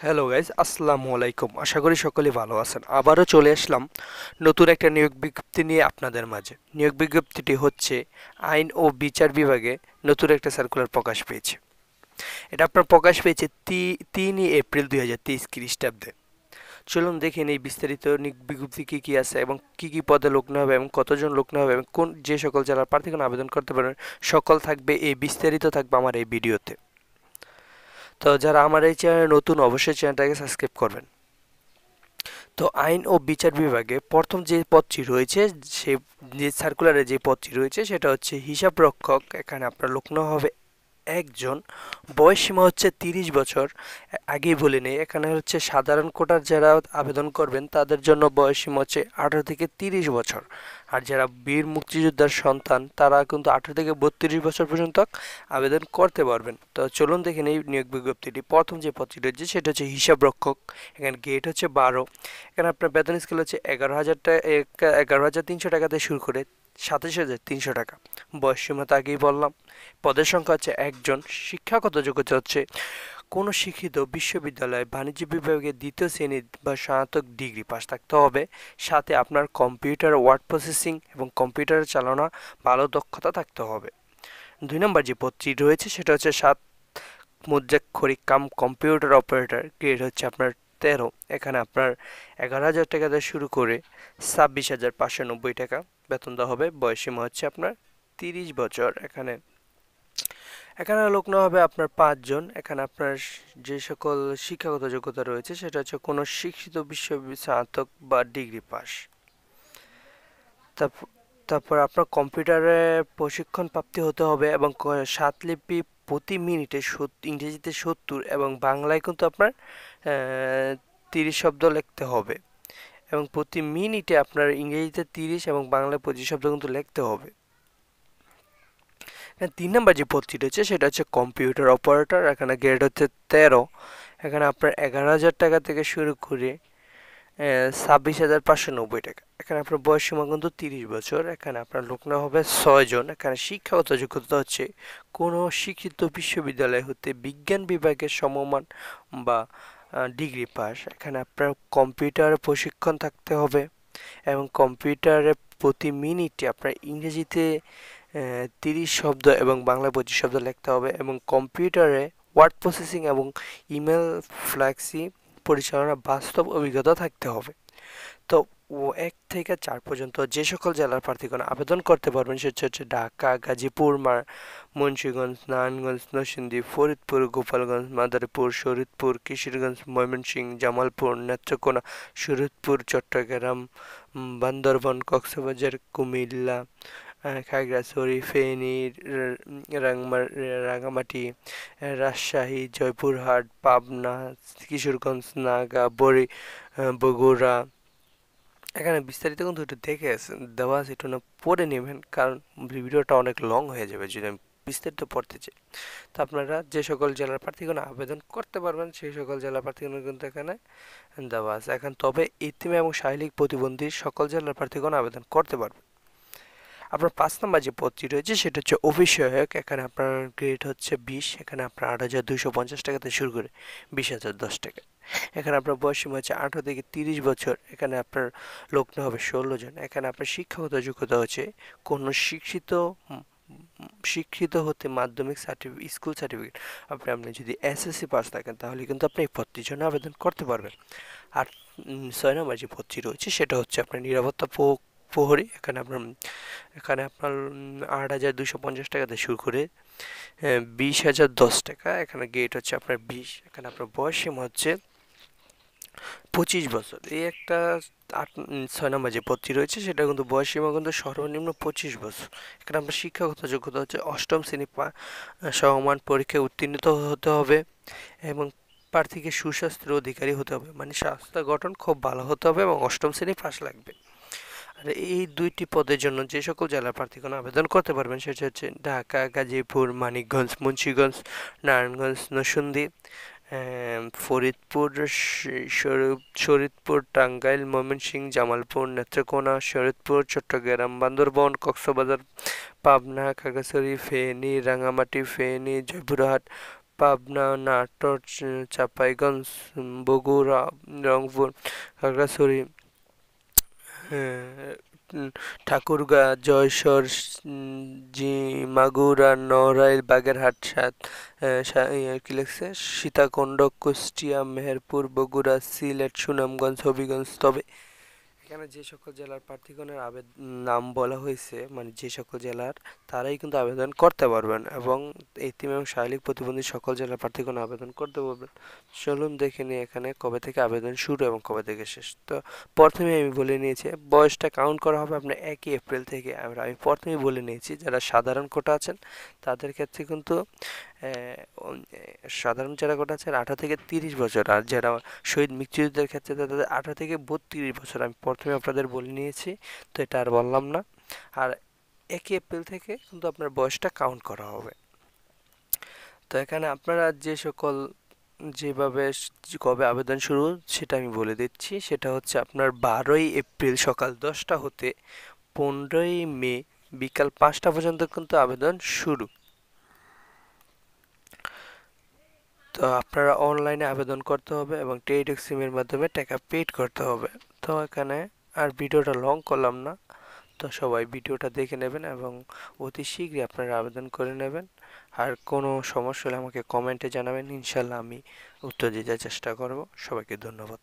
Hello guys, আসসালামু আলাইকুম। আশা করি সকলে ভালো আছেন। আবারও চলে আসলাম নতুন একটা নিয়োগ বিজ্ঞপ্তি নিয়ে আপনাদের মাঝে। নিয়োগ বিজ্ঞপ্তিটি হচ্ছে আইন ও বিচার বিভাগে নতুন একটা সার্কুলার প্রকাশ পেয়েছে। এটা আপনার প্রকাশ পেয়েছে 3 এপ্রিল 2023 খ্রিস্টাব্দে। চলুন দেখে নেই বিস্তারিত নিয়োগ বিজ্ঞপ্তি কী কী আছে এবং কী কী পদে লোক নেওয়া হবে এবং কতজন লোক নেওয়া হবে এবং কোন যে সকল জেলার প্রার্থীগণ আবেদন করতে পারবেন, সকল থাকবে এই বিস্তারিত থাকবে আমার এই ভিডিওতে। তো যারা আমার এই চ্যানেলে নতুন, অবশ্যই চ্যানেলটাকে সাবস্ক্রাইব করবেন। তো আইন ও বিচার বিভাগে প্রথম যে পদটি রয়েছে, সে যে সার্কুলারে যে পদটি রয়েছে সেটা হচ্ছে হিসাব রক্ষক। এখানে আপনার লোক নেওয়া হবে একজন। বয়স সীমা হচ্ছে 30 বছর। আগেই বলে নেই, এখানে হচ্ছে সাধারণ কোটার যারা আবেদন করবেন তাদের জন্য বয়স সীমা হচ্ছে 18 থেকে 30 বছর। আর যারা বীর মুক্তিযোদ্ধার সন্তান তারা কিন্তু 18 থেকে 32 বছর পর্যন্ত আবেদন করতে পারবেন। তো চলুন দেখে নেই নিয়োগ বিজ্ঞপ্তিটি। প্রথম যে পদটি রয়েছে সেটা হচ্ছে হিসাব রক্ষক। এখানে গেট হচ্ছে 12। এখানে আপনার বেতন স্কেল হচ্ছে 11,300 টাকা থেকে শুরু করে 27,300 টাকা। বয়স সীমা তো আগেই বললাম। পদের সংখ্যা হচ্ছে একজন। শিক্ষাগত যোগ্যতা হচ্ছে কোনো শিক্ষিত বিশ্ববিদ্যালয় বাণিজ্য বিভাগে 2য় শ্রেণী বা স্নাতক ডিগ্রি পাস থাকতে হবে। সাথে আপনার কম্পিউটার ওয়ার্ড প্রসেসিং এবং কম্পিউটার চালানো ভালো দক্ষতা থাকতে হবে। 2 নম্বর যে পদটি রয়েছে সেটা হচ্ছে 7 মুদ্রাক্ষরিক কাম কম্পিউটার অপারেটর। গ্রেড হচ্ছে আপনার 13। এখানে আপনার 11,000 টাকা থেকে শুরু করে 26,590 টাকা বেতন দেওয়া হবে। বয়সীমা হচ্ছে আপনার 30 বছর। এখানে এখানে লোক নেওয়া হবে আপনার 5 জন। এখানে আপনার যে সকল শিক্ষাগত যোগ্যতা রয়েছে সেটা হচ্ছে কোনো শিক্ষিত বিশ্ববিদ্যালয় স্নাতক বা ডিগ্রি পাস। তারপর তারপর আপনার কম্পিউটারে প্রশিক্ষণ প্রাপ্তি হতে হবে এবং 7 লিপি প্রতি মিনিটে ইংরেজিতে 70 এবং বাংলায় কিন্তু আপনার 30 শব্দ লিখতে হবে এবং প্রতি মিনিটে আপনার ইংরেজিতে 30 এবং বাংলায় 25 শব্দ কিন্তু লিখতে হবে। 3 নম্বর যে পদটি রয়েছে সেটা হচ্ছে কম্পিউটার অপারেটর। এখানে গ্রেড হচ্ছে 13। এখানে আপনার 11,000 টাকা থেকে শুরু করে 26,590 টাকা। এখানে আপনার বয়স সীমা কিন্তু 30 বছর। এখানে আপনার লোক নেওয়া হবে 6 জন। এখানে শিক্ষাগত যোগ্যতা হচ্ছে কোনো শিক্ষিত বিশ্ববিদ্যালয় হতে বিজ্ঞান বিভাগের সমমান বা ডিগ্রি পাস। এখানে আপনার কম্পিউটার প্রশিক্ষণ থাকতে হবে এবং কম্পিউটারে প্রতি মিনিটে আপনার ইংরেজিতে 30 শব্দ এবং বাংলায় 25 শব্দ লিখতে হবে এবং কম্পিউটারে ওয়ার্ড প্রসেসিং এবং ইমেল ফ্ল্যাক্সি পরিচালনার বাস্তব অভিজ্ঞতা থাকতে হবে। তো 1 থেকে 4 পর্যন্ত যে সকল জেলার প্রার্থীগণ আবেদন করতে পারবেন সেটা হচ্ছে ঢাকা, গাজীপুর, মুন্সিগঞ্জ, নারায়ণগঞ্জ, নরসিংদী, ফরিদপুর, গোপালগঞ্জ, মাদারীপুর, শরীয়তপুর, কিশোরগঞ্জ, ময়মনসিংহ, জামালপুর, নেত্রকোনা, শরীয়তপুর, চট্টগ্রাম, বান্দরবান, কক্সবাজার, কুমিল্লা, খাগড়াছড়ি, ফেনী, রাঙ্গামাটি, রাজশাহী, জয়পুরহাট, পাবনা, কিশোরগঞ্জ, বগুড়া। এখানে বিস্তারিত কিন্তু একটু দেখে দেওয়া আছে, একটু না পড়ে নেবেন, কারণ ভিডিওটা অনেক লং হয়ে যাবে যদি আমি বিস্তারিত পড়তে চাই। তো আপনারা যে সকল জেলার প্রার্থীগণ আবেদন করতে পারবেন সেই সকল জেলার প্রার্থীগণ কিন্তু এখানে দেওয়া আছে। এখন তবে এতিম এবং শারীরিক প্রতিবন্ধী সকল জেলার প্রার্থীগণ আবেদন করতে পারবেন। আপনার 5 নম্বর যে পদটি রয়েছে সেটা হচ্ছে অফিস সহায়ক। এখানে আপনার গ্রেড হচ্ছে 20। এখানে আপনার 8,250 টাকা থেকে শুরু করে 20,010 টাকা। এখানে আপনার বয়স সীমা হচ্ছে 18 থেকে 30 বছর। এখানে আপনার লোক নেওয়া হবে 16 জন। এখানে আপনার শিক্ষাগত যোগ্যতা হচ্ছে কোনো শিক্ষিত হতে মাধ্যমিক স্কুল সার্টিফিকেট। আপনি যদি এসএসসি পাস থাকেন তাহলে কিন্তু আপনি এই পদটির জন্য আবেদন করতে পারবেন। আর 6 নম্বর যে পদটি রয়েছে সেটা হচ্ছে আপনার নিরাপত্তা প্রহরী। এখানে আপনার 8,250 টাকা থেকে শুরু করে 20,010 টাকা। এখানে গেট হচ্ছে আপনার 20। এখানে আপনার বয়স সীমা হচ্ছে 25 বছর। এই একটা 6 নম্বর যে পদটি রয়েছে সেটা কিন্তু বয়স সীমা কিন্তু সর্বনিম্ন 25 বছর। এখানে আপনার শিক্ষাগত যোগ্যতা হচ্ছে 8ম শ্রেণী সমমান পরীক্ষায় উত্তীর্ণ হতে হবে এবং প্রার্থীকে সুস্বাস্থ্যের অধিকারী হতে হবে, মানে স্বাস্থ্য গঠন খুব ভালো হতে হবে এবং 8ম শ্রেণী পাস লাগবে। আর এই 2টি পদের জন্য যে সকল জেলার প্রার্থীগণ আবেদন করতে পারবেন সেটা হচ্ছে ঢাকা, গাজীপুর, মানিকগঞ্জ, মুন্সিগঞ্জ, নারায়ণগঞ্জ, নরসিংদী, ফরিদপুর, শরীয়তপুর, টাঙ্গাইল, ময়মনসিংহ, জামালপুর, নেত্রকোনা, শরীয়তপুর, চট্টগ্রাম, বান্দরবান, কক্সবাজার, পাবনা, খাগড়াছড়ি, ফেনী, রাঙ্গামাটি, জয়পুরহাট, পাবনা, নাটোর, চাঁপাইগঞ্জ, বগুড়া, রংপুর, খাগড়াছড়ি, হ্যাঁ, ঠাকুরগাঁ, যশোর, জি, মাগুরা, নড়াইল, বাগেরহাট, কি লিখছে, সীতাকুণ্ড, কুষ্টিয়া, মেহেরপুর, বগুড়া, সিলেট, সুনামগঞ্জ, হবিগঞ্জ। তবে এখানে যে সকল জেলার প্রার্থীগণের নাম বলা হয়েছে, মানে যে সকল জেলার, তারাই কিন্তু আবেদন করতে পারবেন এবং এতিম এবং শারীরিক প্রতিবন্ধী সকল জেলার প্রার্থীগণ আবেদন করতে পারবেন। চলুন দেখে নিই এখানে কবে থেকে আবেদন শুরু এবং কবে থেকে শেষ। তো প্রথমে আমি বলে নিয়েছি বয়সটা কাউন্ট করা হবে আপনার 1 এপ্রিল থেকে। আমি প্রথমেই বলে নিয়েছি যারা সাধারণ কোটা আছেন তাদের ক্ষেত্রে কিন্তু সাধারণ যারা কোটা আছেন 18 থেকে 30 বছর, আর যারা শহীদ মুক্তিযোদ্ধাদের ক্ষেত্রে তাদের 18 থেকে 32 বছর। আমি প্রথমে আপনাদের বলে নিয়েছি, তো এটা আর বললাম না। আর 1 এপ্রিল থেকে কিন্তু আপনার বয়সটা কাউন্ট করা হবে। তো এখানে আপনারা যে সকল যেভাবে কবে আবেদন শুরু সেটা আমি বলে দিচ্ছি। সেটা হচ্ছে আপনার 12ই এপ্রিল সকাল 10টা হতে 15ই মে বিকাল 5টা পর্যন্ত কিন্তু আবেদন শুরু। তো আপনারা অনলাইনে আবেদন করতে হবে এবং টেলিটক সিমের মাধ্যমে টাকা পেড করতে হবে। তো এখানে আর ভিডিওটা লং করলাম না, তো সবাই ভিডিওটা দেখে নেবেন এবং অতি শীঘ্রই আপনারা আবেদন করে নেবেন। আর কোনো সমস্যা হলে আমাকে কমেন্টে জানাবেন, ইনশাল্লাহ আমি উত্তর দিতে চেষ্টা করব। সবাইকে ধন্যবাদ।